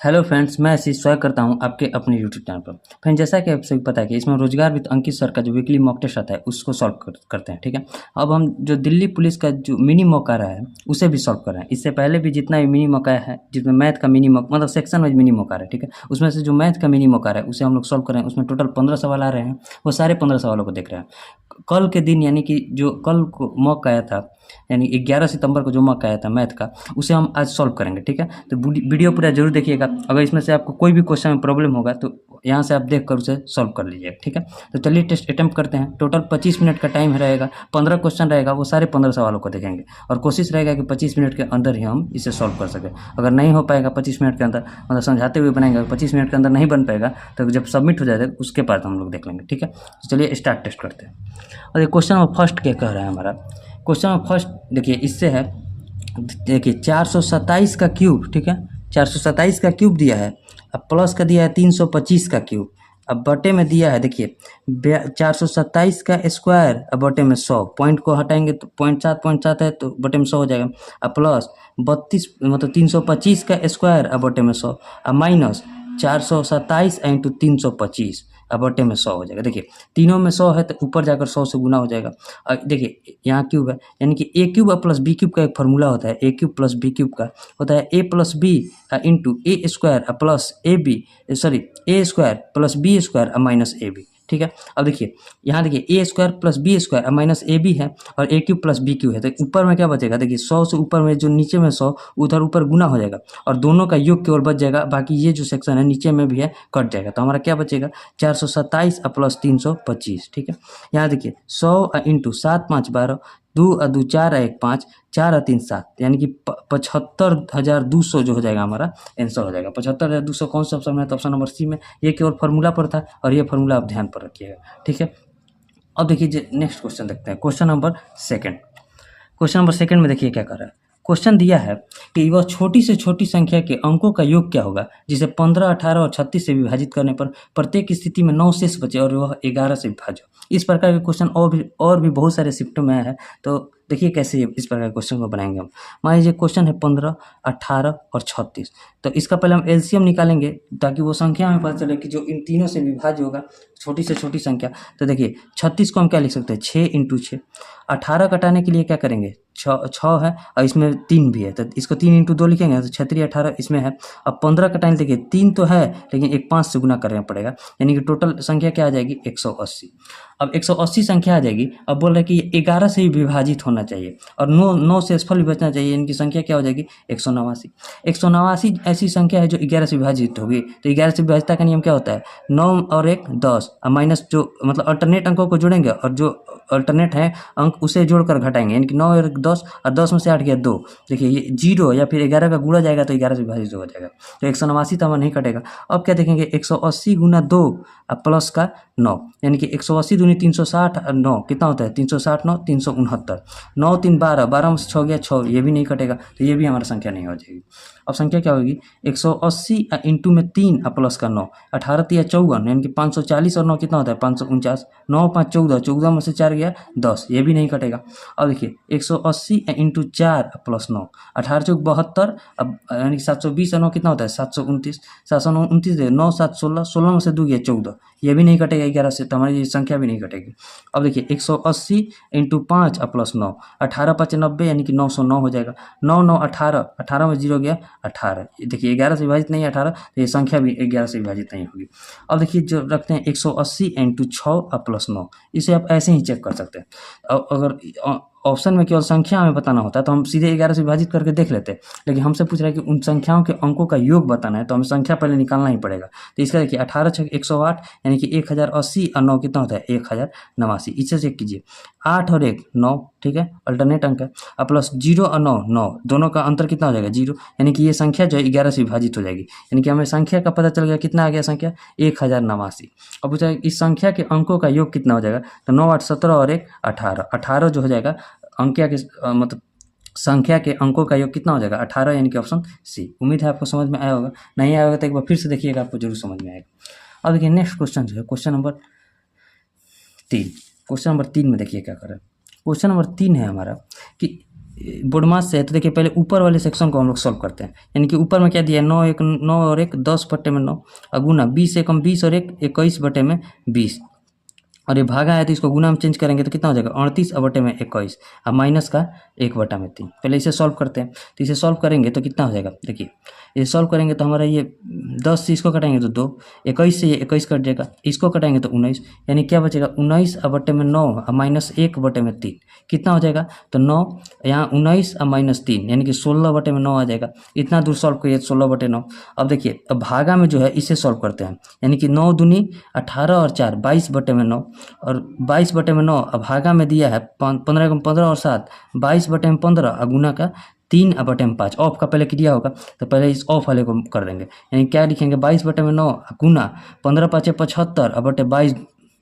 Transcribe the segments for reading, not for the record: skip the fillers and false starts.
Hello friends, मैं आशीष स्वागत करता हूं आपके अपने यूट्यूब चैनल पर। फ्रेंड्स, जैसा कि आप सभी पता है कि इसमें रोजगार विद अंकित सर का जो वीकली मॉक टेस्ट आता है उसको सॉल्व करते हैं। ठीक है, अब हम जो दिल्ली पुलिस का जो मिनी मॉक आ रहा है उसे भी सॉल्व कर रहे हैं। इससे पहले भी जितना भी मिनी मॉक आया है, जिसमें मैथ का मिनी मॉक मतलब सेक्शन वाइज मिनी मॉक आ रहा है, ठीक है, उसमें से जो मैथ का मिनी मॉक आ रहा है उसे हम लोग सॉल्व कर रहे हैं। उसमें टोटल 15 सवाल आ रहे हैं, वो सारे 15 सवालों को देख रहे हैं। कल के दिन यानी कि जो कल को मॉक आया था, यानी 11 सितंबर को जो मॉक आया था मैथ का, उसे हम आज सॉल्व करेंगे। ठीक है, तो वीडियो पूरा जरूर देखिएगा। अगर इसमें से आपको कोई भी क्वेश्चन में प्रॉब्लम होगा तो यहाँ से आप देख कर उसे सॉल्व कर लीजिएगा। ठीक है, तो चलिए टेस्ट अटेम्प्ट करते हैं। टोटल 25 मिनट का टाइम रहेगा, 15 क्वेश्चन रहेगा, वो सारे 15 सवालों को देखेंगे और कोशिश रहेगा कि 25 मिनट के अंदर ही हम इसे सॉल्व कर सकें। अगर नहीं हो पाएगा 25 मिनट के अंदर, मतलब समझाते हुए बनाएंगे, 25 मिनट के अंदर नहीं बन पाएगा तो जब सबमिट हो जाएगा उसके बाद हम लोग देख लेंगे। ठीक है, तो चलिए स्टार्ट टेस्ट करते हैं। और ये क्वेश्चन नंबर फर्स्ट क्या कह रहा है हमारा। क्वेश्चन नंबर फर्स्ट देखिए, इससे है, देखिए 427 का क्यूब, ठीक है, 427 का क्यूब दिया है, अब प्लस का दिया है 325 का क्यूब, अब बटे में दिया है, देखिए 427 का स्क्वायर, अब बटे में 100, पॉइंट को हटाएंगे तो पॉइंट 7 है तो बटे में 100 हो जाएगा, अब प्लस 32 मतलब 325 का स्क्वायर, अब बटे में 100, अब माइनस 427 इंटू 325, अब बटे में 100 हो जाएगा। देखिए तीनों में 100 है तो ऊपर जाकर 100 से गुना हो जाएगा। और देखिए यहाँ क्यूब है, यानी कि A cube plus B cube का एक फार्मूला होता है। A cube plus B cube का होता है A plus B into A square plus A B, sorry A square plus B square minus A B. ठीक है, अब देखिए यहाँ देखिए A square plus B square minus A B है और A cube plus B cube है, तो ऊपर में क्या बचेगा, देखिए 100 से ऊपर में जो नीचे में 100 उधर ऊपर गुना हो जाएगा और दोनों का योग केवल बच जाएगा, बाकी ये जो सेक्शन है नीचे में भी है कट जाएगा। तो हमारा क्या बचेगा, 427 प्लस 325। ठीक है, यहाँ देखिए 100 इंटू 7 5 12, 2 2 4 1 5, 4 3 7, यानी कि 75,200 जो हो जाएगा हमारा आंसर हो जाएगा। 75,200 कौन सा ऑप्शन है, तो ऑप्शन नंबर सी में। ये केवल फार्मूला पर था और ये फार्मूला आप ध्यान पर रखिएगा। ठीक है, अब देखिए नेक्स्ट क्वेश्चन देखते हैं। Question number second, question number second में देखिए क्या कर रहा है। क्वेश्चन दिया है कि वह छोटी से छोटी संख्या के अंकों का योग क्या होगा जिसे 15, 18 और 36 से विभाजित करने पर प्रत्येक स्थिति में 9 शेष बचे और वह 11 से विभाज्य हो। इस प्रकार के क्वेश्चन और भी बहुत सारे शिफ्टों में है, तो देखिए कैसे इस प्रकार के क्वेश्चन को बनाएंगे हम। मान लीजिए क्वेश्चन है 15, 18 और 36, तो इसका पहले हम एलसीएम निकालेंगे ताकि वो संख्या हमें पता चले कि जो इन तीनों से विभाज्य होगा, छोटी से छोटी संख्या। तो देखिए 36 को हम क्या लिख सकते हैं, 6 इंटू 6। 18 घटाने के लिए क्या करेंगे, 6 है और इसमें 3 भी है, तो इसको 3 इंटू 2 लिखेंगे तो 6 18 इसमें है। अब 15 घटाने देखिए 3 तो है लेकिन एक 5 से गुना करना पड़ेगा, यानी कि टोटल संख्या क्या आ जाएगी, 180। अब 180 संख्या आ जाएगी। अब बोल रहे हैं कि 11 से ही विभाजित होना चाहिए और 9 से असफल भी बचना चाहिए, इनकी संख्या क्या हो जाएगी, 189। 189 ऐसी संख्या है जो 11 से विभाजित होगी, तो 11 से विभाजिता का नियम क्या होता है, 9 और 1 10, और माइनस जो मतलब अल्टरनेट अंकों को जोड़ेंगे और जो अल्टरनेट है अंक उसे जोड़कर घटाएंगे, यानी कि 9 और 10 और 10 में से 8 गया 2। देखिए ये 0 या फिर 11 का गुणा जाएगा तो 11 से विभाजित हो जाएगा, तो 189 तो हमारा नहीं कटेगा। अब क्या देखेंगे, 180 गुना 2 प्लस का 9, यानी कि 180 दूनी 360 और 9 कितना होता है, 360 9 369, 9 3 12, 12 में से 6 गया 6, ये भी नहीं कटेगा, तो ये भी हमारा संख्या नहीं हो जाएगी। अब संख्या क्या होगी, 180 इंटू में 3 प्लस का 9, 18 3 54, यानी कि 540 और 9 कितना होता है, 549, 9 5 14, 14 में से 4 गया 10, ये भी नहीं कटेगा। अब देखिए 180 इंटू 4 प्लस 9, 18 चौक 72, अब यानी कि 720 और 9 कितना होता है, 729, 729 दे 9 7 16, 16 में से 2 गया 14, ये भी नहीं कटेगा 11 से, तो हमारी ये संख्या भी नहीं कटेगी। अब देखिए 180 इंटू 5 प्लस 9, 18 5 90, यानी कि 909 हो जाएगा। 9 9 18, 18 में 0 गया 18, देखिए 11 से विभाजित नहीं है 18, तो ये संख्या भी 11 से विभाजित नहीं होगी। अब देखिए जो रखते हैं 180 इंटू 6 प्लस 9, इसे आप ऐसे ही चेक कर सकते हैं। अगर ऑप्शन में केवल संख्या हमें बताना होता है तो हम सीधे 11 से विभाजित करके देख लेते हैं, लेकिन हमसे पूछ रहा है कि उन संख्याओं के अंकों का योग बताना है, तो हमें संख्या पहले निकालना ही पड़ेगा। तो इसका देखिए 18 6 108, यानी कि 1080 और 9 कितना होता है, 1089, इसे चेक कीजिए। 8 और 1 9, ठीक है, अल्टरनेट अंक है, और प्लस 0 और 9 9, दोनों का अंतर कितना हो जाएगा, 0, यानी कि ये संख्या जो है 11 से विभाजित हो जाएगी, यानी कि हमें संख्या का पता चल गया, कितना आ गया संख्या, 1089। अब पूछा है इस संख्या के अंकों का योग कितना हो जाएगा, तो 9 8 17 और 1 18, 18 जो हो जाएगा अंकिया के मतलब संख्या के अंकों का योग कितना हो जाएगा, 18, यानी कि ऑप्शन सी। उम्मीद है आपको समझ में आया होगा, नहीं आया होगा तो एक बार फिर से देखिएगा, आपको जरूर समझ में आएगा। अब देखिए नेक्स्ट क्वेश्चन जो है क्वेश्चन नंबर 3। क्वेश्चन नंबर 3 में देखिए क्या कर रहा है। क्वेश्चन नंबर 3 है हमारा कि बोर्ड मास से है, तो देखिए पहले ऊपर वाले सेक्शन को हम लोग सॉल्व करते हैं। यानी कि ऊपर में क्या दिया है, 9 एक 9 और एक 10 बटे में 9 और गुना 20 एकम 20 और एक 21 बटे में 20 और ये भागा है तो इसको गुना में चेंज करेंगे तो कितना हो जाएगा 38 बटे में 21 अब माइनस का 1 बटा में 3। पहले इसे सॉल्व करते हैं, तो इसे सॉल्व करेंगे तो कितना हो जाएगा, देखिए ये सॉल्व करेंगे तो हमारा ये 10 से इसको कटाएंगे तो 2, 21 से ये 21 कट जाएगा, इसको कटाएंगे तो 19, यानी क्या बचेगा 19 बटे में 9 और माइनस 1 बटे में 3 कितना हो जाएगा, तो 9 यहाँ 19 और माइनस 3 यानी कि 16 बटे में 9 आ जाएगा। इतना दूर सॉल्व करिए 16 बटे 9। अब देखिए अब भागा में जो है इसे सॉल्व करते हैं, यानी कि 9 दूनी 18 और 4 22 बटे में 9 और 22 बटे में 9 अब भागा में दिया है 15 को 15 और 7 22 बटे में 15 और गुना का 3 बटे में 5। ऑफ का पहले क्रिया होगा तो पहले इस ऑफ वाले को कर देंगे, यानी क्या लिखेंगे 22 बटे में 9 गुना 15 5 75 और बटे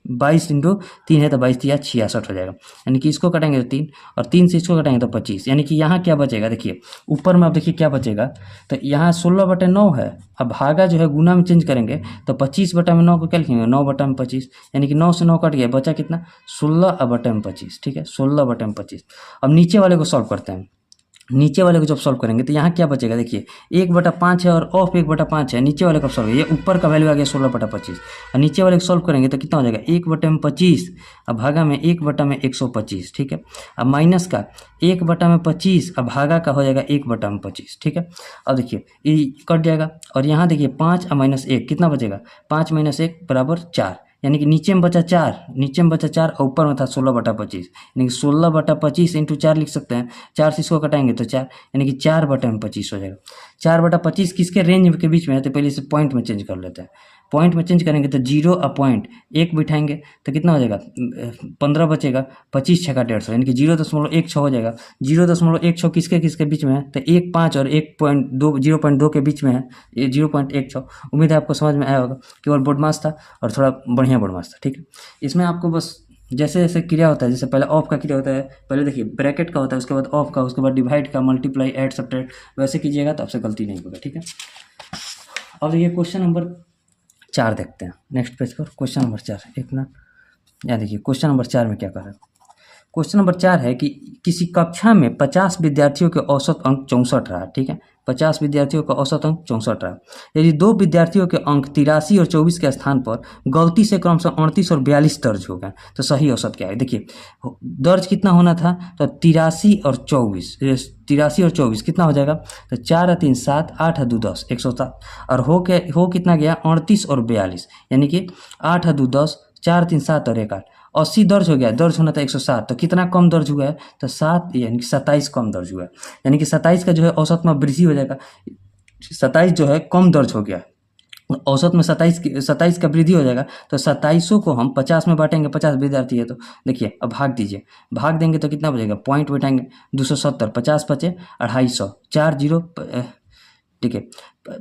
22 इंटू 3 है तो 22 या 66 हो जाएगा, यानी कि इसको कटेंगे तो 3 और 3 से इसको कटेंगे तो 25, यानी कि यहाँ क्या बचेगा, देखिए ऊपर में आप देखिए क्या बचेगा, तो यहाँ 16 बटे 9 है, अब भागा जो है गुना में चेंज करेंगे तो 25 बटा में 9 को क्या लिखेंगे 9 बटा में 25, यानी कि 9 से 9 कट गया, बचा कितना 16 बटे में 25। ठीक है 16 बटे में 25। अब नीचे वाले को सॉल्व करते हैं, नीचे वाले को जब सॉल्व करेंगे तो यहाँ क्या बचेगा, देखिए 1/5 है और ऑफ 1/5 है, नीचे वाले का सॉल्व है, ये ऊपर का वैल्यू आ गया 16/25 और नीचे वाले को सॉल्व करेंगे तो कितना हो जाएगा 1/25 अब भागा में 1/125। ठीक है अब माइनस का 1/25 अब भागा का हो जाएगा 1/25। ठीक है अब देखिए ये कट जाएगा और यहाँ देखिए 5 और माइनस 1 कितना बचेगा 5 माइनस 1 बराबर 4, यानी कि नीचे में बचा 4, नीचे में बचा 4 और ऊपर में था 16/25, यानी कि 16/25 इंटू 4 लिख सकते हैं, 4 से इसको कटाएंगे तो 4, यानी कि 4/25 हो जाएगा। 4/25 किसके रेंज के बीच में है, तो पहले इसे पॉइंट में चेंज कर लेते हैं, पॉइंट में चेंज करेंगे तो 0 और पॉइंट 1 बिठाएंगे तो कितना हो जाएगा 15 बचेगा, 25 छक्का 150, यानी कि 0.16 हो जाएगा। 0.16 किसके किसके बीच में है, तो 1.5 और 1.2 0.2 के बीच में है, ये 0.16। उम्मीद है आपको समझ में आया होगा, केवल बोर्ड मास था और थोड़ा बढ़िया बोर्ड मास था। ठीक है इसमें आपको बस जैसे जैसे क्रिया होता है, जैसे पहले ऑफ का क्रिया होता है, पहले देखिए ब्रैकेट का होता है, उसके बाद ऑफ का, उसके बाद डिवाइड का, मल्टीप्लाई, ऐड, सब्ट्रैक्ट, वैसे कीजिएगा तो आपसे गलती नहीं होगा। ठीक है अब देखिए क्वेश्चन नंबर 4 देखते हैं, नेक्स्ट पेज पर क्वेश्चन नंबर 4, एक मिनट। यहाँ देखिए क्वेश्चन नंबर 4 में क्या कर रहा है, क्वेश्चन नंबर 4 है कि किसी कक्षा में 50 विद्यार्थियों के औसत अंक 64 रहा। ठीक है 50 विद्यार्थियों का औसत अंक 64 रहा, यदि 2 विद्यार्थियों के अंक 83 और 24 के स्थान पर गलती से क्रमशः 38 और 42 दर्ज हो गए तो सही औसत क्या है। देखिए दर्ज कितना होना था, तो 83 और 24, 83 और 24 कितना हो जाएगा, तो 4 और 3 7, 8 और 2 10, 107 और हो कितना गया 38 और 42, यानी कि 8 और 2 10, 4 3 7 और 1 8, 80 दर्ज हो गया, दर्ज होना था 107, तो कितना कम दर्ज हुआ है, तो 7 यानी कि 27 कम दर्ज हुआ है, यानी कि 27 का जो है औसत में वृद्धि हो जाएगा, 27 जो है कम दर्ज हो गया, औसत में 27 का वृद्धि हो जाएगा, तो 27 को हम 50 में बांटेंगे, 50 विद्यार्थी है तो देखिए अब भाग दीजिए, भाग देंगे तो कितना बचेगा, पॉइंट बैठाएंगे 270, 50 बचे 250, 4 0, ठीक है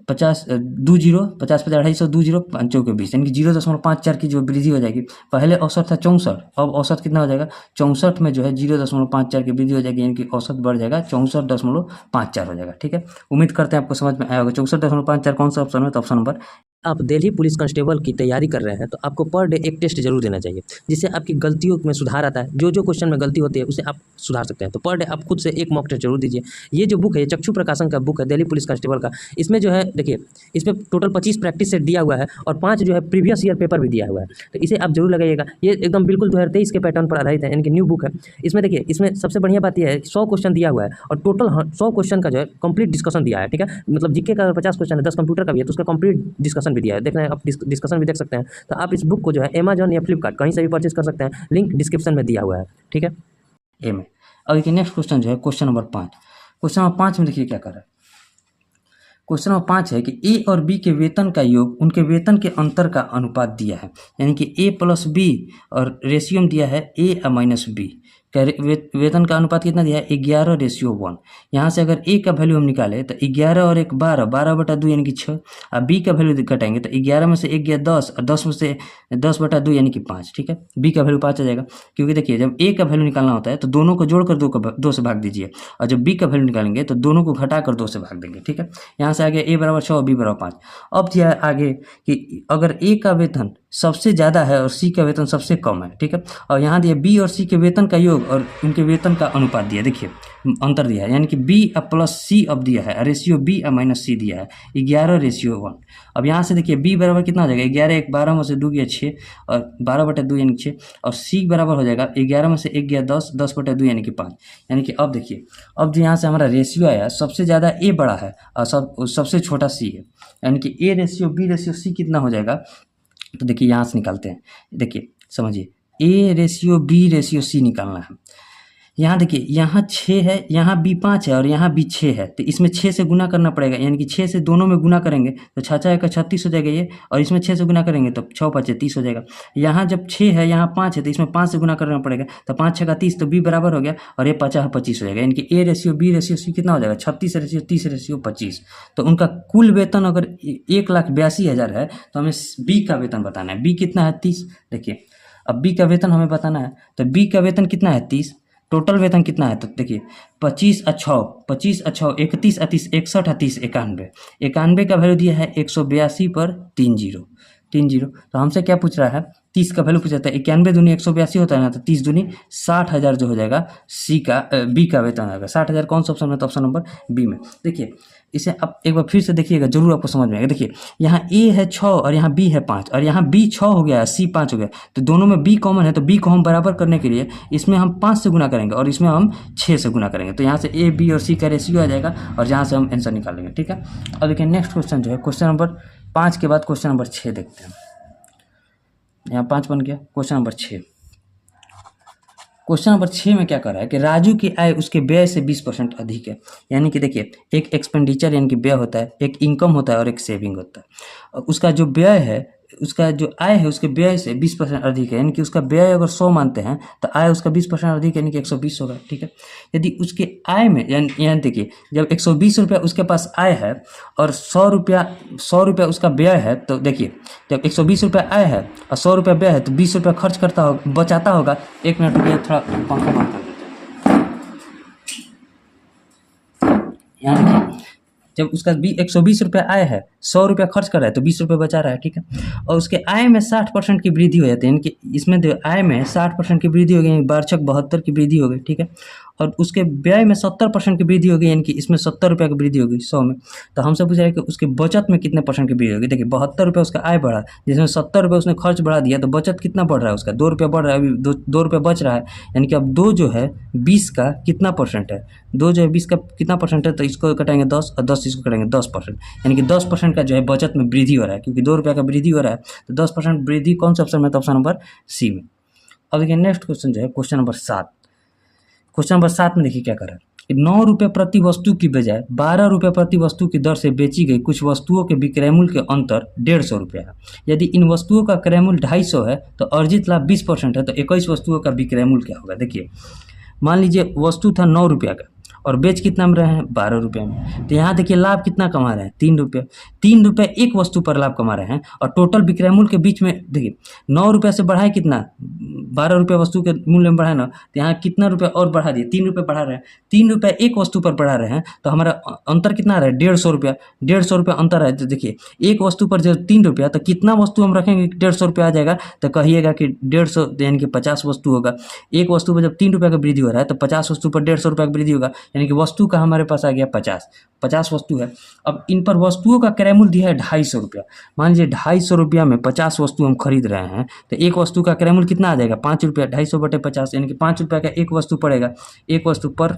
50 2 0, 50 50 250, 2 0 5 के 20, यानी कि 0.54 की जो वृद्धि हो जाएगी। पहले औसत था 64, अब औसत कितना हो जाएगा 64 में जो है 0.54 की वृद्धि हो जाएगी, यानी कि औसत बढ़ जाएगा 64.54 हो जाएगा। ठीक है उम्मीद करते हैं आपको समझ में आया होगा। 64.54 कौन सा ऑप्शन है, तो ऑप्शन नंबर आप दिल्ली पुलिस कांस्टेबल की तैयारी कर रहे हैं तो आपको पर डे एक टेस्ट जरूर देना चाहिए, जिससे आपकी गलतियों में सुधार आता है। जो जो क्वेश्चन में गलती होती है उसे आप सुधार सकते हैं। तो पर डे आप खुद से एक मॉक टेस्ट जरूर दीजिए। ये जो बुक है, ये चक्षु प्रकाशन का बुक है दिल्ली पुलिस कांस्टेबल का। इसमें जो है देखिए, इसमें टोटल 25 प्रैक्टिस सेट दिया हुआ है और 5 जो है प्रीवियस ईयर पेपर भी दिया हुआ है, तो इसे आप जरूर लगाइएगा। ये एकदम बिल्कुल 2023 के पैटर्न पर आधारित है, यानी कि न्यू बुक है। इसमें देखिए, इसमें सबसे बढ़िया बात यह है 100 क्वेश्चन दिया हुआ है और टोटल 100 क्वेश्चन का जो है कंप्लीट डिस्कशन दिया है। ठीक है, मतलब जीके का 50 क्वेश्चन है, 10 कंप्यूटर का भी है, तो उसका कंप्लीट डिस्कशन भी दिया है। देख रहे हैं आप, डिस्कशन भी देख सकते हैं। तो आप इस बुक को जो है अमेजॉन या फ्लिपकार्ट कहीं से भी परचेज कर सकते हैं, लिंक डिस्क्रिप्शन में दिया हुआ है। ठीक है ए में। अब देखिए नेक्स्ट क्वेश्चन जो है क्वेश्चन नंबर 5, क्वेश्चन नंबर 5 में देखिए क्या कर रहा है। क्वेश्चन नंबर 5 है कि ए और बी के वेतन का योग उनके वेतन के अंतर का अनुपात दिया है, यानी कि ए प्लस बी और रेशियो में दिया है ए माइनस बी। वेतन का अनुपात कितना दिया है 11:1। यहाँ से अगर ए का वैल्यू हम निकालें तो 11 और 1 12, 12/2 यानी कि 6। अब बी का वैल्यू घटाएंगे तो 11 में से 1 गया 10 और 10 में से 10/2 यानी कि 5। ठीक है, बी का वैल्यू 5 आ जाएगा, क्योंकि देखिए जब ए का वैल्यू निकालना होता है तो दोनों को जोड़कर 2 से भाग दीजिए, और जब बी का वैल्यू निकालेंगे तो दोनों को घटाकर 2 से भाग देंगे। ठीक है, यहाँ से आगे a बराबर 6 और b बराबर 5। अब दिया है आगे कि अगर ए का वेतन सबसे ज़्यादा है और सी का वेतन सबसे कम है, ठीक है। और यहाँ दिया बी और सी के वेतन का योग और उनके वेतन का अनुपात दिया, देखिए अंतर दिया है, यानी कि बी अब प्लस सी अब दिया है, रेशियो बी अब माइनस सी दिया है 11:1। अब यहाँ से देखिए बी बराबर कितना हो जाएगा, 11 1 12 में से 2 गया 6 और 12/2 यानी 6, और सी बराबर हो जाएगा 11 में से 1 गया 10 10/2 यानी कि 5। यानी कि अब देखिए अब जो यहाँ से हमारा रेशियो आया सबसे ज़्यादा ए बड़ा है और सबसे छोटा सी है, यानी कि A ratio B ratio C कितना हो जाएगा। तो देखिए यहाँ से निकालते हैं, देखिए समझिए A ratio B ratio C निकालना है। यहाँ देखिए यहाँ 6 है, यहाँ बी 5 है और यहाँ बी 6 है, तो इसमें 6 से गुना करना पड़ेगा, यानी कि 6 से दोनों में गुना करेंगे तो 6 6 का 36 हो जाएगा ये, और इसमें 6 से गुना करेंगे तो 6 5 30 हो जाएगा। यहाँ जब 6 है यहाँ 5 है तो इसमें 5 से गुना करना पड़ेगा, तो 5 6 का 30, तो बी बराबर हो गया और ये 50 25 हो जाएगा, यानी कि A ratio B ratio C कितना हो जाएगा 36 रेशियो 30 रेशियो 25। तो उनका कुल वेतन अगर 1,82,000 है तो हमें बी का वेतन बताना है, बी कितना है 30। देखिए अब बी का वेतन हमें बताना है, तो बी का वेतन कितना है 30, टोटल वेतन कितना है, तो देखिए 25 और 6 31 और 30 61 और 30 91, 91 का वैल्यू दिया है 182 पर 30। तो हमसे क्या पूछ रहा है 30 का वैल्यू पूछ रहा है, 91 दूनी 182 होता है ना, तो 30 दूनी 60,000 जो हो जाएगा सी का बी का वेतन आएगा। 60,000 कौन सा ऑप्शन में, तो ऑप्शन नंबर बी में। देखिए इसे अब एक बार फिर से देखिएगा, जरूर आपको समझ में आएगा। देखिए यहाँ ए है 6 और यहाँ बी है 5 और यहाँ बी 6 हो गया सी 5 हो गया, तो दोनों में बी कॉमन है, तो बी को हम बराबर करने के लिए इसमें हम 5 से गुना करेंगे और इसमें हम 6 से गुना करेंगे, तो यहाँ से ए बी और सी का रेशियो आ जाएगा और जहाँ से हम आंसर निकालेंगे, ठीक है। अब देखिए नेक्स्ट क्वेश्चन जो है क्वेश्चन नंबर 5 के बाद क्वेश्चन नंबर 6 देखते हैं। यहाँ 5 बन गया, क्वेश्चन नंबर 6। क्वेश्चन नंबर 6 में क्या कर रहा है कि राजू की आय उसके व्यय से 20% अधिक है। यानी कि देखिए एक एक्सपेंडिचर यानी कि व्यय होता है, एक इनकम होता है और एक सेविंग होता है। और उसका जो व्यय है, उसका जो आय है उसके व्यय से 20% अधिक है, यानी कि उसका व्यय अगर 100 मानते हैं तो आय उसका 20% अधिक यानी कि 120 होगा, ठीक है। यदि उसके आय में यानी देखिए जब 120 रुपया उसके पास आय है और 100 रुपया उसका व्यय है, तो देखिए जब 120 रुपया आय है और 100 रुपया व्यय है तो 20 रुपया खर्च करता होगा, बचाता होगा। 1 मिनट रुपया थोड़ा पंखा बंद कर देते हैं। यानी कि जब उसका 120 रुपया आय है, 100 रुपया खर्च कर रहा है तो 20 रुपये बचा रहा है, ठीक है। और उसके आय में 60% की वृद्धि हो जाती है, यानी कि इसमें जो आय में 60% की वृद्धि हो गई, वार्षिक 72 की वृद्धि हो गई, ठीक है। और उसके व्यय में 70% की वृद्धि हो गई, यानी कि इसमें 70 रुपये की वृद्धि हो गई 100 में। तो हमसे पूछा है कि उसके बचत में कितने परसेंट की वृद्धि होगी। देखिए 72 रुपये उसका आय बढ़ा, जिसमें 70 रुपये उसने खर्च बढ़ा दिया, तो बचत कितना बढ़ रहा है उसका 2 रुपये बढ़ रहा है, अभी 2 रुपये बच रहा है। यानी कि अब 2 जो है 20 का कितना परसेंट है, 2 जो है 20 का कितना परसेंट है, तो इसको कटाएंगे 10 और 10 इसको कटाएंगे 10%, यानी कि 10% का जो है बचत में वृद्धि हो रहा है, क्योंकि 2 रुपये का वृद्धि हो रहा है, तो 10% वृद्धि कौन सा ऑप्शन में, तो ऑप्शन नंबर सी में। अब देखिए नेक्स्ट क्वेश्चन जो है क्वेश्चन नंबर 7। क्वेश्चन नंबर 7 में देखिए क्या कर रहा है, 9 रुपये प्रति वस्तु की बजाय 12 रुपये प्रति वस्तु की दर से बेची गई कुछ वस्तुओं के विक्रय मूल्य के अंतर 150 रुपये है। यदि इन वस्तुओं का क्रय मूल्य 250 है तो अर्जित लाभ 20% है, तो 21 वस्तुओं का विक्रय मूल्य क्या होगा। देखिए मान लीजिए वस्तु था 9 रुपये का और बेच कितना में रहे हैं 12 रुपये में, तो यहाँ देखिए लाभ कितना कमा रहे हैं 3 रुपये। 3 रुपये एक वस्तु पर लाभ कमा रहे हैं और टोटल विक्रय मूल्य के बीच में देखिए 9 रुपये से बढ़ाए कितना 12 रुपये वस्तु के मूल्य में बढ़ाए ना, तो यहाँ कितना रुपये और बढ़ा दिए 3 रुपये बढ़ा रहे हैं। 3 रुपये एक वस्तु पर बढ़ा रहे हैं, तो हमारा अंतर कितना आ रहा है 150 रुपया, 150 रुपया अंतर है। तो देखिए एक वस्तु पर जब 3 रुपया, तो कितना वस्तु हम रखेंगे 150 रुपया आ जाएगा, तो कहिएगा कि 150 यानी कि 50 वस्तु होगा। एक वस्तु पर जब 3 रुपये का वृद्धि हो रहा है तो 50 वस्तु पर 150 रुपये की वृद्धि होगा, यानी कि वस्तु का हमारे पास आ गया 50 वस्तु है। अब इन पर वस्तुओं का क्रय मूल्य दिया है 250 रुपया। मान लीजिए 250 रुपया में 50 वस्तु हम खरीद रहे हैं, तो एक वस्तु का क्रय मूल्य कितना आ जाएगा 5 रुपया, 250 बटे 50 यानी कि 5 रुपये का एक वस्तु पड़ेगा। एक वस्तु पर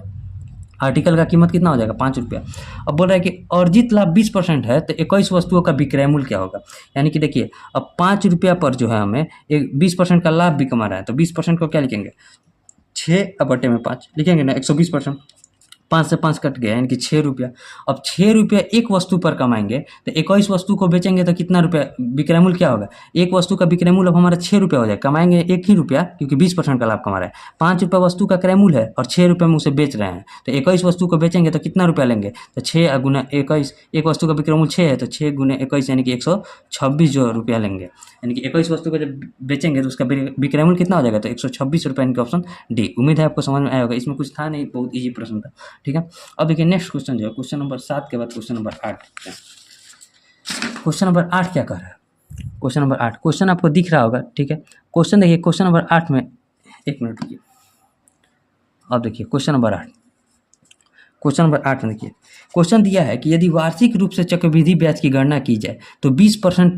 आर्टिकल का कीमत कितना हो जाएगा 5 रुपया। अब बोल रहा है कि अर्जित लाभ 20% है, तो 21 वस्तुओं का विक्रय मूल्य क्या होगा। यानी कि देखिए अब 5 रुपया पर जो है हमें एक 20% का लाभ भी कमा रहा है, तो 20% को क्या लिखेंगे 6 बटे में 5 लिखेंगे ना, 120%। 5 से 5 कट गया, यानी कि 6 रुपया। अब 6 रुपया एक वस्तु पर कमाएंगे तो 21 वस्तु को बेचेंगे तो कितना रुपया विक्रय मूल्य क्या होगा। एक वस्तु का विक्रय मूल्य अब हमारा 6 रुपया हो जाएगा, कमाएंगे 1 ही रुपया क्योंकि 20% का लाभ कमा रहे हैं। 5 रुपया वस्तु का क्रय मूल्य है और 6 रुपये में उसे बेच रहे हैं, तो 21 वस्तु को बेचेंगे तो कितना रुपया लेंगे, तो 6 गुना 21, एक वस्तु का विक्रय मूल्य 6 है तो 6 गुना 21 यानी कि 126 जो रुपया लेंगे। यानी कि 21 वस्तु को जब बेचेंगे तो उसका विक्रय मूल्य कितना हो जाएगा, तो 126 रुपये, इनका ऑप्शन डी। उम्मीद है आपको समझ में आया होगा, इसमें कुछ था नहीं, बहुत ईजी प्रश्न था, ठीक है। अब देखिए नेक्स्ट क्वेश्चन जो है क्वेश्चन नंबर 7 के बाद क्वेश्चन नंबर 8। क्वेश्चन नंबर 8 क्या कर रहा है, क्वेश्चन नंबर 8, क्वेश्चन आपको दिख रहा होगा, ठीक है। क्वेश्चन देखिए, क्वेश्चन नंबर 8 में, एक मिनट रुकिए, अब देखिए क्वेश्चन नंबर 8, क्वेश्चन नंबर 8 में देखिए, क्वेश्चन दिया है कि यदि वार्षिक रूप से चक्रवृद्धि ब्याज की गणना की जाए तो 20%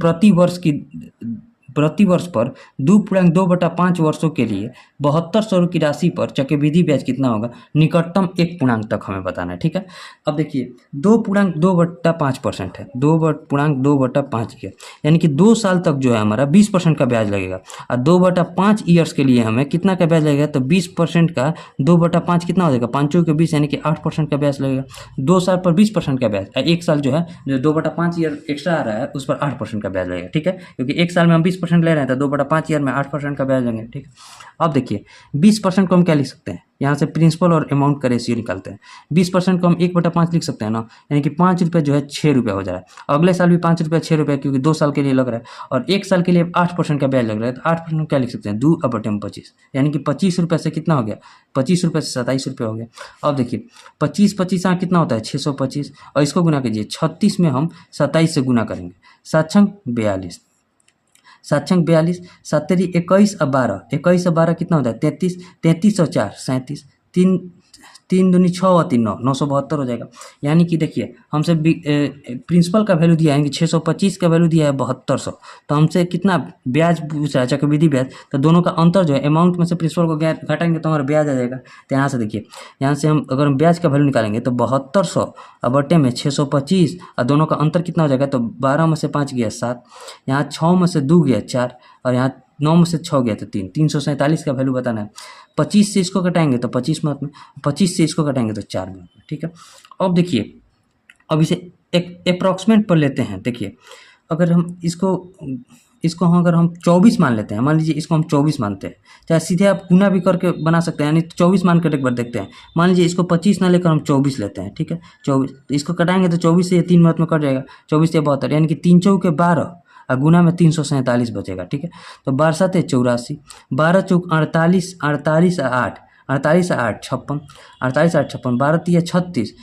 प्रति वर्ष पर 2.2/5 वर्षों के लिए 7200 की राशि पर चक्रवृद्धि ब्याज कितना होगा, निकटतम एक पूर्णांक तक हमें बताना है, ठीक है। अब देखिए 2.2/5% है, 2.2/5 है, यानी कि 2 साल तक जो है हमारा 20% का ब्याज लगेगा, और 2/5 ईयर्स के लिए हमें कितना का ब्याज लगेगा, तो 20% का 2/5 कितना हो जाएगा, 5 के 20, यानी कि 8% का ब्याज लगेगा। 2 साल पर 20% का ब्याज, एक साल जो है जो 2/5 ईयर एक्स्ट्रा आ रहा है उस पर 8% का ब्याज लगेगा, ठीक है, क्योंकि एक साल में हम 20% ले रहे हैं तो 2/5 ईयर में 8% का ब्याज लेंगे, ठीक है। अब देखिए 20% को हम क्या लिख सकते हैं, यहाँ से प्रिंसिपल और अमाउंट का रेशियो निकालते हैं। 20% को हम 1/5 लिख सकते हैं ना, यानी कि 5 रुपये जो है 6 रुपये हो जा रहा है। अगले साल भी 5 रुपये 6 रुपये, क्योंकि 2 साल के लिए लग रहा है, और 1 साल के लिए 8% का ब्याज लग रहा है, तो 8% क्या लिख सकते हैं, 2/25, यानी कि 25 रुपये से कितना हो गया, 25 रुपये से 27 रुपये हो गया। अब देखिए 25 यहाँ कितना होता है, 625, और इसको गुना कीजिए, 36 में हम 27 से गुना करेंगे, 7×42, 7×42, 7×3 21 और 12, 21 और 12 कितना होता है, 33, 33 और 4 37, 3 3 दूनी 6 और 3 9, 972 हो जाएगा। यानी कि देखिए हमसे प्रिंसिपल का वैल्यू दिया है कि 625 का वैल्यू दिया है 7200, तो हमसे कितना ब्याज पूछ रहा है, चक्रवृद्धि ब्याज, तो दोनों का अंतर जो है अमाउंट में से प्रिंसिपल को घटाएंगे तो हमारा ब्याज आ जाएगा। तो यहाँ से देखिए, यहाँ से हम अगर हम ब्याज का वैल्यू निकालेंगे तो 7200 और बटे में 625, और दोनों का अंतर कितना हो जाएगा, तो 12 में से 5 गया 7, यहाँ 6 में से 2 गया 4, और यहाँ 9 में से 6 गया तो 3, 347 का वैल्यू बताना है। 25 से इसको घटाएंगे तो 25 मार्क में, 25 से इसको घटाएंगे तो 4 मार्क में, ठीक है। अब देखिए, अब इसे एक अप्रॉक्सीमेट पर लेते हैं। देखिए अगर हम इसको अगर हम 24 मान लेते हैं, मान लीजिए इसको हम 24 मानते हैं, चाहे सीधे आप गुना भी करके बना सकते हैं, यानी 24 मान कर एक बार देखते हैं। मान लीजिए इसको 25 ना लेकर हम 24 लेते हैं, ठीक है, 24, तो इसको कटाएंगे तो 24 से ये 3 मिनट में कट जाएगा, 24 से 72, यानी कि 3 चौके 12 और गुना में 347 बचेगा, ठीक है। तो 12 7 84, 12 चौक 48, 48 और 8, 48 और 8 56, 48 8 56, 12 3 36,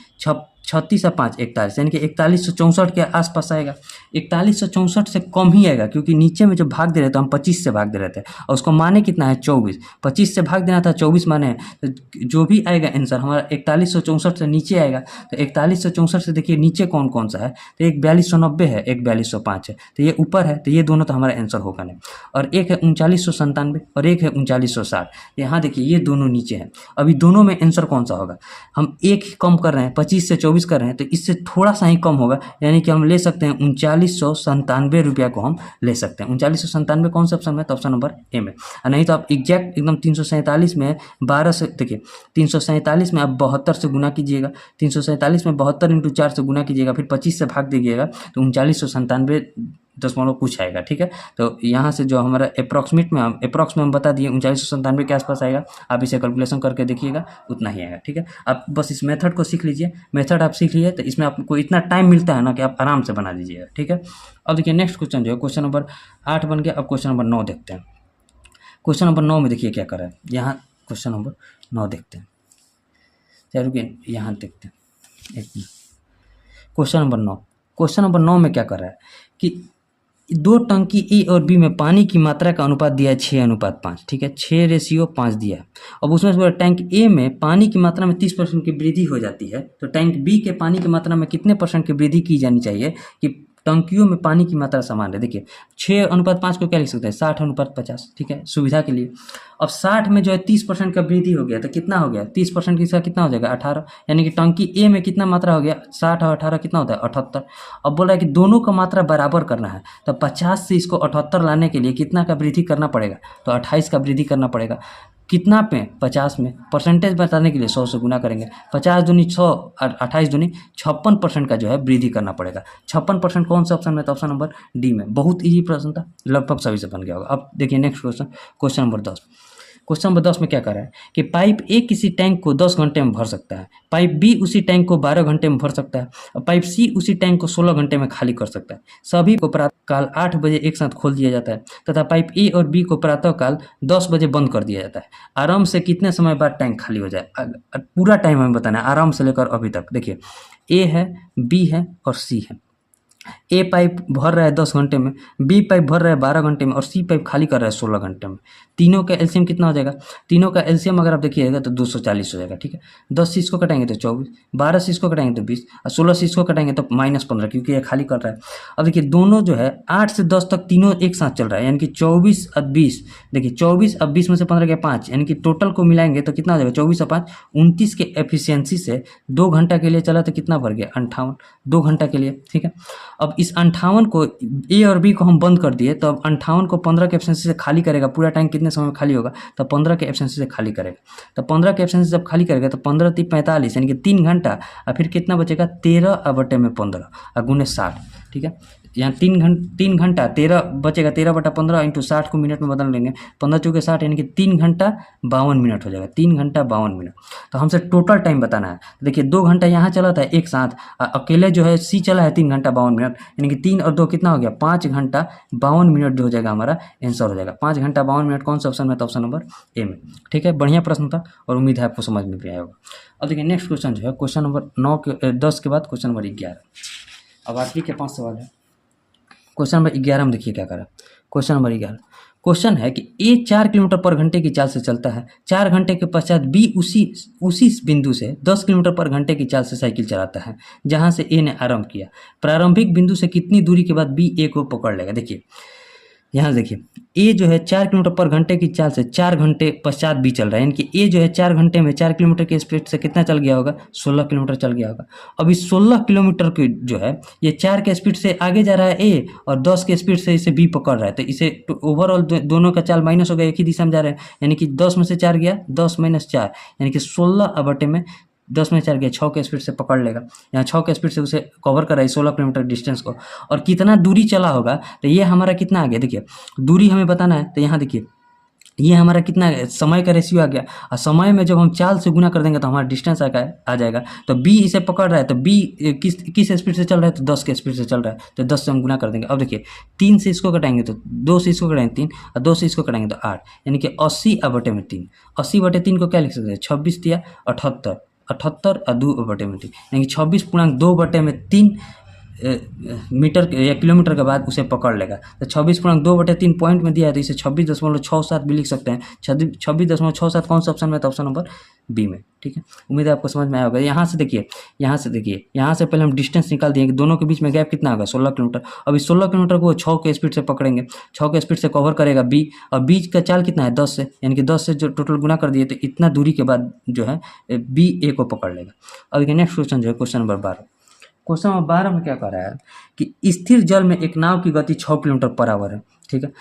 36 और 5 41, यानी कि 4164 के आसपास आएगा। 4164 से कम ही आएगा, क्योंकि नीचे में जो भाग दे रहे थे हम 25 से भाग दे रहे थे, और उसको माने कितना है 24, 25 से भाग देना था, 24 माने हैं, तो जो भी आएगा आंसर हमारा 4164 से नीचे आएगा। तो 4164 से देखिए नीचे कौन कौन सा है, तो एक 4290 है, एक 4205 है, तो ये ऊपर है, तो ये दोनों तो हमारा आंसर होगा नहीं। और एक है 3997 और एक है 3960, यहाँ देखिए ये दोनों नीचे हैं। अभी दोनों में आंसर कौन सा होगा, हम एक ही कम कर रहे हैं, 25 से 24 कर रहे हैं, तो इससे थोड़ा सा ही कम होगा, यानी कि हम ले सकते हैं 3997 रुपया को हम ले सकते हैं। 3997 कौन सा ऑप्शन में, तो ऑप्शन नंबर ए में। और नहीं तो आप एग्जैक्ट एकदम 347 में 12 से, देखिए 347 में आप 72 से गुना कीजिएगा, 347 में 72 × 4 से गुना कीजिएगा, फिर 25 से भाग दीजिएगा, तो 3997 कुछ आएगा, ठीक है। तो यहाँ से जो हमारा अप्रॉक्स में हम बता दिए 3997 के आसपास आएगा। आप इसे कैलकुलेशन करके देखिएगा, उतना ही आएगा, ठीक है। आप बस इस मेथड को सीख लीजिए, मेथड आप सीख लीजिए तो इसमें आपको इतना टाइम मिलता है ना कि आप आराम से बना दीजिएगा, ठीक है। अब देखिए नेक्स्ट क्वेश्चन जो है, क्वेश्चन नंबर 8 बन गया। अब क्वेश्चन नंबर 9 देखते हैं। क्वेश्चन नंबर 9 में देखिए क्या कर रहा है, यहाँ क्वेश्चन नंबर 9 देखते हैं, चलिए रुकिए यहाँ देखते हैं एक मिनट। क्वेश्चन नंबर 9 में क्या कर रहा है कि 2 टंकी ए और बी में पानी की मात्रा का अनुपात दिया है 6:5, ठीक है, 6:5 दिया है। अब उसमें से टैंक ए में पानी की मात्रा में 30% की वृद्धि हो जाती है, तो टैंक बी के पानी की मात्रा में कितने % की वृद्धि की जानी चाहिए कि टंकियों में पानी की मात्रा समान है। देखिए 6:5 को क्या लिख सकते हैं, 60:50, ठीक है, सुविधा के लिए। अब 60 में जो है 30% का वृद्धि हो गया, तो कितना हो गया, 30% की कितना हो जाएगा 18, यानी कि टंकी ए में कितना मात्रा हो गया, 60 और 18 कितना होता है 78। अब बोल रहा है कि दोनों का मात्रा बराबर करना है, तो 50 से इसको 78 लाने के लिए कितना का वृद्धि करना पड़ेगा, तो 28 का वृद्धि करना पड़ेगा। कितना पे, 50 में, परसेंटेज बताने के लिए 100 से गुना करेंगे, 50 दूनी 100 और 28 दूनी 56% का जो है वृद्धि करना पड़ेगा। 56% कौन सा ऑप्शन में, तो ऑप्शन नंबर डी में। बहुत ईजी प्रश्न था, लगभग सभी से बन गया होगा। अब देखिए next question, question number 10। Question number 10 में क्या कर रहा है कि पाइप ए किसी टैंक को 10 घंटे में भर सकता है, पाइप बी उसी टैंक को 12 घंटे में भर सकता है, और पाइप सी उसी टैंक को 16 घंटे में खाली कर सकता है। सभी को प्रातःकाल 8 बजे एक साथ खोल दिया जाता है तथा पाइप ए और बी को प्रातःकाल 10 बजे बंद कर दिया जाता है। आराम से कितने समय बाद टैंक खाली हो जाए, पूरा टाइम हमें बताना है, आराम से लेकर अभी तक। देखिए ए है, बी है और सी है। ए पाइप भर रहा है 10 घंटे में, बी पाइप भर रहा है 12 घंटे में और सी पाइप खाली कर रहा है 16 घंटे में। तीनों का एलसीएम कितना हो जाएगा? तीनों का एलसीएम अगर आप देखिएगा तो 240 हो जाएगा, ठीक है। 10 से इसको कटाएंगे तो 24, 12 से इसको कटाएंगे तो 20 और 16 से इसको कटाएंगे तो -15, क्योंकि ये खाली कर रहा है। अब देखिए दोनों जो है 8 से 10 तक तीनों एक साथ चल रहा है, यानी कि 24 और 20। देखिए 24 और 20 में से 15 गया 5, यानी कि टोटल को मिलाएंगे तो कितना हो जाएगा? 24 और 5 29 के एफिशिएंसी से 2 घंटा के लिए चला तो कितना भर गया? 58, 2 घंटा के लिए, ठीक है। अब इस 58 को ए और बी को हम बंद कर दिए, तो अब 58 को 15 के एफिशिएंसी से खाली करेगा। पूरा टैंक कितने समय में खाली होगा? तो 15 के एफिशिएंसी से खाली करेगा। तो 15 के एफिशिएंसी जब खाली करेगा तो 15 × 45 यानी कि 3 घंटा, और फिर कितना बचेगा? 13/15 और गुने 60, ठीक है। यहाँ 3 घंटा 13 बचेगा, 13/15 इंटू 60 को मिनट में बदल लेंगे, 15 चौके 60 यानी कि 3 घंटा 52 मिनट हो जाएगा, 3 घंटा 52 मिनट। तो हमसे टोटल टाइम बताना है। देखिए 2 घंटा यहाँ चला था एक साथ, अकेले जो है सी चला है 3 घंटा 52 मिनट, यानी कि 3 और 2 कितना हो गया? 5 घंटा 52 मिनट जो हो जाएगा हमारा आंसर हो जाएगा। 5 घंटा 52 मिनट कौन सा ऑप्शन में? तो ऑप्शन नंबर ए में, ठीक है। बढ़िया प्रश्न था और उम्मीद है आपको समझ में भी आया होगा। अब देखिए नेक्स्ट क्वेश्चन जो है क्वेश्चन नंबर 10 के बाद क्वेश्चन नंबर 11। अब आखिरी के 5 सवाल है। क्वेश्चन नंबर 11 में देखिए क्या करा। क्वेश्चन नंबर 11 क्वेश्चन है कि ए 4 किलोमीटर पर घंटे की चाल से चलता है। 4 घंटे के पश्चात बी उसी बिंदु से 10 किलोमीटर पर घंटे की चाल से साइकिल चलाता है जहां से ए ने आरंभ किया। प्रारंभिक बिंदु से कितनी दूरी के बाद बी ए को पकड़ लेगा? देखिए यहाँ देखिए ए जो है 4 किलोमीटर पर घंटे की चाल से 4 घंटे पश्चात बी चल रहा है, यानी कि ए जो है 4 घंटे में 4 किलोमीटर की स्पीड से कितना चल गया होगा? 16 किलोमीटर चल गया होगा। अब इस 16 किलोमीटर की जो है ये 4 के स्पीड से आगे जा रहा है ए और 10 के स्पीड से इसे बी पकड़ रहा है, तो इसे ओवरऑल दोनों का चाल माइनस हो गया, एक ही दिशा में जा रहे हैं, यानी कि 10 में से 4 गया, 10 - 4 यानी कि 16 में 10 में 4 गया, 6 के स्पीड से पकड़ लेगा। यहाँ 6 के स्पीड से उसे कवर कर रहा है 16 किलोमीटर डिस्टेंस को, और कितना दूरी चला होगा तो ये हमारा कितना आ गया? देखिए दूरी हमें बताना है, तो यहाँ देखिए ये हमारा कितना समय का रेशियो आ गया, और समय में जब हम चाल से गुना कर देंगे तो हमारा डिस्टेंस आ जाएगा। तो बी इसे पकड़ रहा है, तो बी किस स्पीड से चल रहा है? तो 10 के स्पीड से चल रहा है, तो 10 से हम गुना कर देंगे। अब देखिए 3 से इसको कटाएंगे तो 2 से इसको कटाएंगे 3 और 2 से इसको कटाएंगे तो 8, यानी कि 80/3। 80/3 को क्या लिख सकते हैं? 26 दिया 78, 78 और 2/3 यानी कि 26.2/3 मीटर या किलोमीटर के बाद उसे पकड़ लेगा। तो 26.2/3 पॉइंट में दिया है, तो इसे 26.67 भी लिख सकते हैं। 26.67 कौन सा ऑप्शन में? तो ऑप्शन नंबर बी में, ठीक है। उम्मीद है आपको समझ में आया होगा। यहाँ से देखिए यहाँ से पहले हम डिस्टेंस निकाल दिए कि दोनों के बीच में गैप कितना होगा? 16 किलोमीटर। अब इस 16 किलोमीटर को 6 के स्पीड से पकड़ेंगे, 6 के स्पीड से कवर करेगा बी, और बी का चाल कितना है? 10 से, यानी कि 10 से जो टोटल गुना कर दिए तो इतना दूरी के बाद जो है बी ए को पकड़ लेगा। अब देखिए नेक्स्ट क्वेश्चन जो है क्वेश्चन नंबर 12। क्वेश्चन नंबर 12 में क्या कह रहा है कि स्थिर जल में एक नाव की गति 6 किलोमीटर पर आवर है, ठीक है।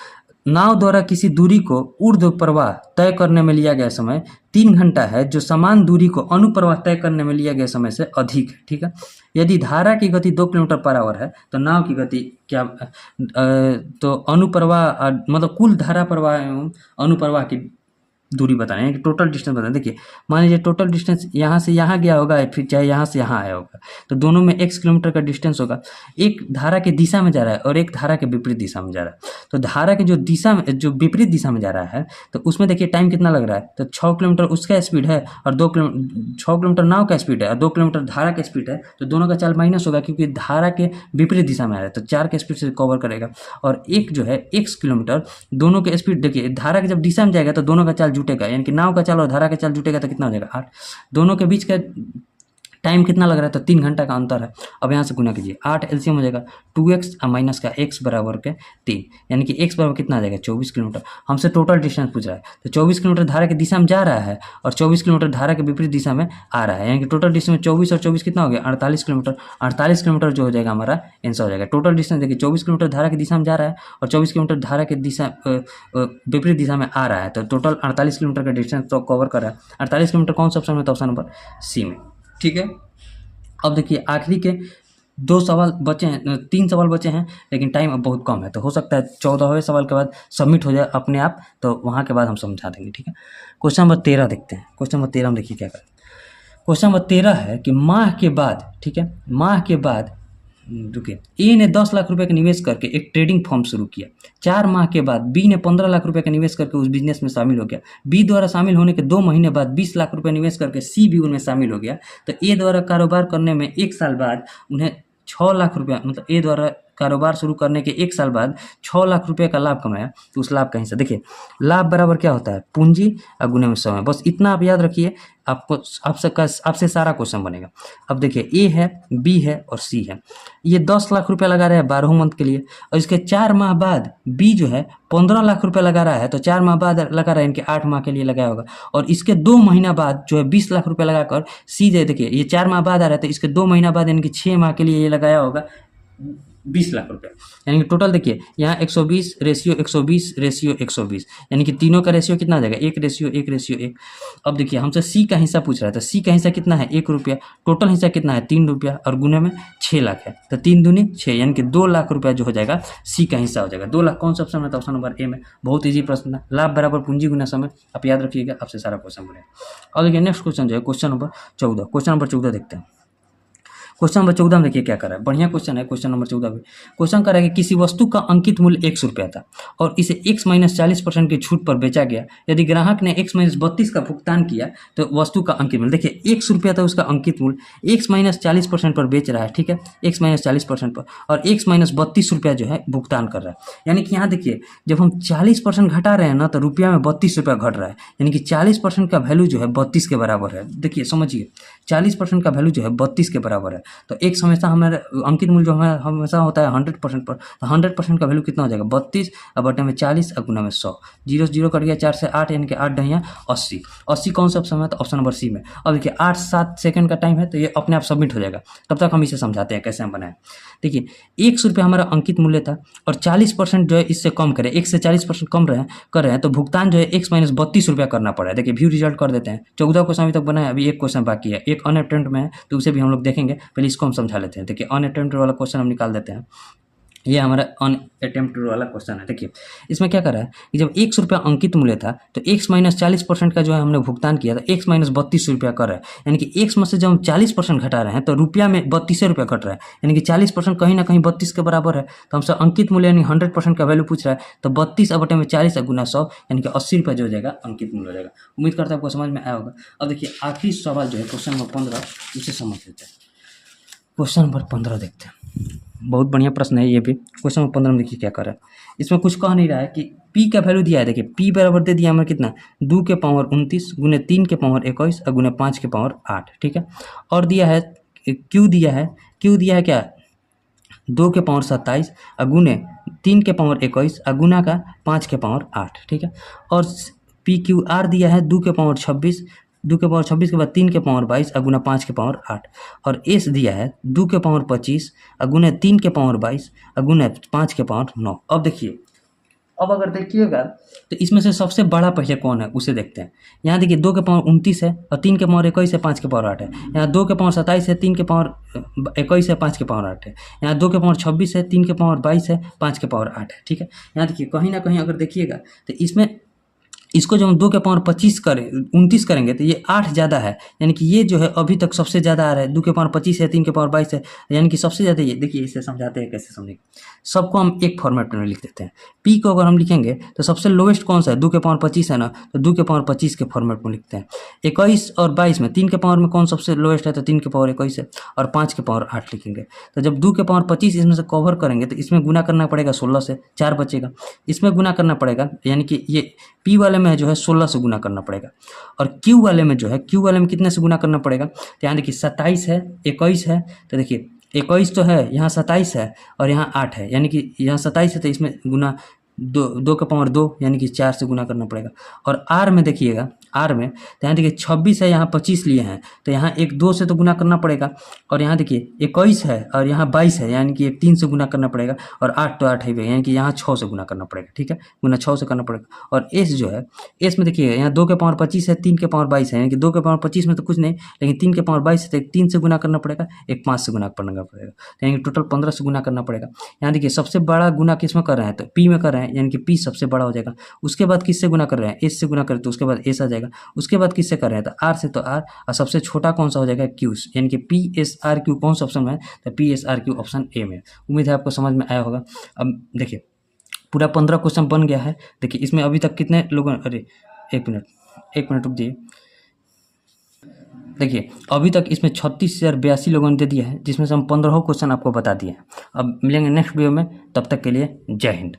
नाव द्वारा किसी दूरी को ऊर्ध्व प्रवाह तय करने में लिया गया समय 3 घंटा है, जो समान दूरी को अनुप्रवाह तय करने में लिया गया समय से अधिक है, ठीक है। यदि धारा की गति 2 किलोमीटर पर आवर है तो नाव की गति क्या? तो अनुप्रवाह मतलब कुल धारा प्रवाह एवं अनुप्रवाह की दूरी बताना है कि टोटल डिस्टेंस बताना। देखिए मान लीजिए टोटल डिस्टेंस यहाँ से यहाँ गया होगा, फिर चाहे यहाँ से यहाँ आया होगा, तो दोनों में x किलोमीटर का डिस्टेंस होगा। एक धारा के दिशा में जा रहा है और एक धारा के विपरीत दिशा में जा रहा है। तो धारा के जो विपरीत दिशा में जा रहा है तो उसमें देखिए टाइम कितना लग रहा है? तो 6 किलोमीटर उसका स्पीड है और 6 किलोमीटर नाव का स्पीड है और 2 किलोमीटर धारा का स्पीड है, तो दोनों का चाल माइनस होगा क्योंकि धारा के विपरीत दिशा में आ रहा है, तो 4 के स्पीड से कवर करेगा। और एक जो है x किलोमीटर, दोनों के स्पीड देखिए धारा के जब दिशा में जाएगा तो दोनों का चाल जुटेगा, यानी कि नाव का चाल और धारा का चाल जुटेगा तो कितना हो जाएगा? 8। दोनों के बीच का टाइम कितना लग रहा है? तो 3 घंटा का अंतर है। अब यहाँ से गुना कीजिए, 8 एलसीएम हो जाएगा 2x और माइनस का x बराबर के 3, यानी कि x बराबर कितना आ जाएगा? 24 किलोमीटर। हमसे टोटल डिस्टेंस पूछ रहा है, तो 24 किलोमीटर धारा की दिशा में जा रहा है और 24 किलोमीटर धारा के विपरीत दिशा में आ रहा है, यानी कि टोटल डिस्टेंस 24 और 24 कितना हो गया? 48 किलोमीटर। 48 किलोमीटर जो हो जाएगा हमारा आंसर हो जाएगा। टोटल डिस्टेंस देखिए 24 किलोमीटर धारा की दिशा में जा रहा है और 24 किलोमीटर धारा के दिशा विपरीत दिशा में आ रहा है, तो टोटल 48 किलोमीटर का डिस्टेंस तो कवर कर रहा है। 48 किलोमीटर कौन सा ऑप्शन में? तो ऑप्शन नंबर सी में, ठीक है। अब देखिए आखिरी के 2 सवाल बचे हैं, 3 सवाल बचे हैं, लेकिन टाइम अब बहुत कम है, तो हो सकता है 14वें सवाल के बाद सबमिट हो जाए अपने आप, तो वहाँ के बाद हम समझा देंगे, ठीक है। क्वेश्चन नंबर 13 देखते हैं। क्वेश्चन नंबर 13 में देखिए क्या करें। क्वेश्चन नंबर 13 है कि माह के बाद, ठीक है, माह के बाद रुकिए, ए ने 10 लाख रुपए का निवेश करके एक ट्रेडिंग फर्म शुरू किया। 4 माह के बाद बी ने 15 लाख रुपए का निवेश करके उस बिजनेस में शामिल हो गया। बी द्वारा शामिल होने के 2 महीने बाद 20 लाख रुपए निवेश करके सी भी उनमें शामिल हो गया। तो ए द्वारा कारोबार करने में 1 साल बाद उन्हें 6 लाख रुपया, मतलब ए द्वारा कारोबार शुरू करने के 1 साल बाद 6 लाख रुपये का लाभ कमाया, तो उस लाभ का हिस्सा देखिए, लाभ बराबर क्या होता है, पूंजी और गुने में समय। बस इतना आप याद रखिए, आपको आपसे सारा क्वेश्चन बनेगा। अब देखिए, ए है, बी है और सी है। ये 10 लाख रुपया लगा रहे हैं 12 मंथ के लिए, और इसके 4 माह बाद बी जो है 15 लाख रुपया लगा रहा है, तो 4 माह बाद लगा रहा है, इनके 8 माह के लिए लगाया होगा। और इसके 2 महीना बाद जो है 20 लाख रुपया लगाकर सी दे, देखिए ये 4 माह बाद आ रहा है, तो इसके 2 महीना बाद इनके 6 माह के लिए ये लगाया होगा 20 लाख रुपया। यानी कि टोटल देखिए, यहाँ 120 रेशियो 120 रेशियो 120, यानी कि तीनों का रेशियो कितना आ जाएगा, 1 रेशियो 1 रेशियो 1। अब देखिए, हमसे सी का हिस्सा पूछ रहा है, तो सी का हिस्सा कितना है, 1 रुपया। टोटल हिस्सा कितना है, 3 रुपया, और गुने में 6 लाख है, तो 3 दूनी 6, यानी कि 2 लाख रुपया जो हो जाएगा सी का हिस्सा हो जाएगा। 2 लाख कौन सा ऑप्शन है, तो ऑप्शन नंबर ए में। बहुत ईजी प्रश्न है, लाभ बराबर पूंजी गुना समय, आप याद रखिएगा, आपसे सारा क्वेश्चन बनेगा। और देखिए नेक्स्ट क्वेश्चन जो है क्वेश्चन नंबर 14, क्वेश्चन नंबर 14 देखते हैं। क्वेश्चन नंबर 14 में देखिए क्या कर रहा है, बढ़िया क्वेश्चन है। क्वेश्चन नंबर 14 में क्वेश्चन कर रहा है कि किसी वस्तु का अंकित मूल्य 100 रुपया था और इसे x माइनस 40% की छूट पर बेचा गया। यदि ग्राहक ने x माइनस 32 का भुगतान किया तो वस्तु का अंकित मूल्य, देखिए 100 रुपया था उसका अंकित मूल्य, x माइनस 40% पर बेच रहा है, ठीक है, x माइनस 40% पर, और x माइनस 32 रुपया जो है भुगतान कर रहा है। यानी कि यहाँ देखिए, जब हम 40% घटा रहे हैं ना, तो रुपया में 32 रुपया घट रहा है, यानी कि 40% का वैल्यू जो है 32 के बराबर है। देखिए समझिए, 40% का वैल्यू जो है 32 के बराबर है, तो एक हमेशा हमारे अंकित मूल्य जो हमारा हमेशा होता है 100% पर, तो 100% का वैल्यू कितना हो जाएगा, 32 और बटे में 40 और गुना में 100, 0 0 कट गया, 4 से 8, यानी कि 8 ढैया 80। 80 कौन सा ऑप्शन है, तो ऑप्शन नंबर सी में। अब देखिए 8-7 सेकंड का टाइम है, तो ये अपने आप सबमिट हो जाएगा। तब तक हम इसे समझाते हैं कैसे हम बनाएं। देखिए 100 रुपया हमारा अंकित मूल्य था और 40% जो है इससे कम करें, 1 से 40% कम कर रहे हैं, तो भुगतान जो है x माइनस 32 रुपया करना पड़ा है। देखिए व्यू रिजल्ट कर देते हैं। 14 क्वेश्चन अभी तक बनाया, अभी एक क्वेश्चन बाकी है, एक अनअटेम्प्ट में है, तो उसे भी हम लोग देखेंगे। पहले इसको हम समझा लेते हैं। देखिए अनअटेम्प्ट वाला क्वेश्चन हम निकाल देते हैं। ये हमारा अनअटेम्प्ट वाला क्वेश्चन है। देखिए इसमें क्या कर रहा है कि जब 100 रुपया अंकित मूल्य था, तो x माइनस 40% का जो है हमने भुगतान किया था, x माइनस 32 रुपया कर रहा है, यानी कि x में से जब हम 40% घटा रहे हैं, तो रुपया में 32 रुपया घट रहा है, यानी कि 40% कहीं ना कहीं 32 के बराबर है। तो हमसे अंकित मूल्य यानी 100% का वैल्यू पूछ रहा है, तो 32 बटे में 40 गुना 100, यानी कि 80 रुपया जो हो जाएगा अंकित मूल्य हो जाएगा। उम्मीद करता हूँ आपको समझ में आया होगा। अब देखिए आखिरी सवाल जो है क्वेश्चन नंबर 15, उसे समझ लेते हैं। क्वेश्चन नंबर 15 देखते हैं। बहुत बढ़िया प्रश्न है ये भी। क्वेश्चन नंबर 15 में देखिए क्या कर रहा है, इसमें कुछ कह नहीं रहा है कि p का वैल्यू दिया है। देखिए p बराबर दे दिया हमें कितना, 2 के पावर 29 गुने 3 के पावर 21 और गुने 5 के पावर 8, ठीक है। और दिया है q दिया है क्या, 2 के पावर 27 और गुने 3 के पावर 21 और गुना का 5 के पावर 8, ठीक है। और PQR दिया है 2 के पावर 26, 2 के पावर 26 के बाद 3 के पावर 22 और गुना 5 के पावर 8। और S दिया है 2 के पावर 25 और गुने 3 के पावर 22 और गुने 5 के पावर 9। अब देखिए, अब अगर देखिएगा तो इसमें से सबसे बड़ा पहले कौन है उसे देखते हैं। यहाँ देखिए 2 के पावर 29 है और 3 के पावर 21 है, 5 के पावर 8 है। यहाँ 2 के पावर 27 है, 3 के पावर 21 है, 5 के पावर 8 है। यहाँ 2 के पावर 26 है, 3 के पावर 22 है, 5 के पावर 8 है, ठीक है। यहाँ देखिए कहीं ना कहीं अगर देखिएगा तो इसमें इसको जब हम 2 के पावर 25 करें 29 करेंगे तो ये 8 ज़्यादा है, यानी कि ये जो है अभी तक सबसे ज़्यादा आ रहा है। 2 के पावर 25 है, 3 के पावर 22 है, यानी कि सबसे ज़्यादा ये। देखिए इसे समझाते हैं कैसे समझेंगे। सबको हम एक फॉर्मेट में लिख देते हैं। पी को अगर हम लिखेंगे तो सबसे लोवेस्ट कौन सा है, 2 के पावर 25 है ना, तो 2 के पावर 25 के फॉर्मेट में लिखते हैं। 21 और 22 में 3 के पावर में कौन सबसे लोवेस्ट है, तो 3 के पावर 21 है, और 5 के पावर 8 लिखेंगे। तो जब 2 के पावर 25 इसमें से कवर करेंगे तो इसमें गुना करना पड़ेगा 16 से, 4 बचेगा। इसमें गुना करना पड़ेगा, यानी कि ये पी वाले में जो है 16 से गुना करना पड़ेगा। और क्यू वाले में जो है, क्यू वाले में कितने से गुना करना पड़ेगा, तो यहाँ देखिए 27 है, 21 है, तो देखिए 21 तो है, यहाँ 27 है और यहाँ 8 है, यानी कि यहाँ 27 है तो इसमें गुना 2 के पावर 2 यानी कि 4 से गुना करना पड़ेगा। और आर में देखिएगा, आर में तो यहाँ देखिए 26 है, यहाँ 25 लिए हैं, तो यहाँ एक 2 से तो गुना करना पड़ेगा। और यहाँ देखिए 21 है और यहाँ 22 है, यानी कि एक 3 से गुना करना पड़ेगा। और 8 तो 8 है, यानी कि यहाँ 6 से गुना करना पड़ेगा, ठीक है, गुना 6 से करना पड़ेगा। और एस जो है, एस में देखिएगा यहाँ 2 के पावर 25 है, 3 के पावर 22 है, यानी कि 2 के पावर 25 में तो कुछ नहीं, लेकिन 3 के पावर 22 है तो एक 3 से गुना करना पड़ेगा, एक 5 से गुना करना पड़ेगा, यानी कि टोटल 15 से गुना करना पड़ेगा। यहाँ देखिए सबसे बड़ा गुना किस में कर रहे हैं, तो पी में कर रहे हैं, यानी कि पी सबसे बड़ा हो जाएगा। उसके बाद किससे गुना कर रहे हैं, एस से गुना करें तो उसके बाद एस आ जाएगा। उसके बाद किससे कर रहे हैं, तो आर से, तो आर, और सबसे छोटा कौन सा हो जाएगा, क्यू, यानी कि पी एस आर क्यू कौन सा ऑप्शन में है, तो P S R Q option A में। उम्मीद है आपको समझ में आया होगा। अब देखिए पूरा 15 क्वेश्चन बन गया है। देखिए इसमें अभी तक कितने लोगों, अरे एक मिनट रुक जाइए। देखिए अभी तक इसमें 36,082 लोगों ने दे दिया है, जिसमें से हम 15 क्वेश्चन आपको बता दिए हैं। अब मिलेंगे नेक्स्ट वीडियो में, तब तक के लिए जय हिंद।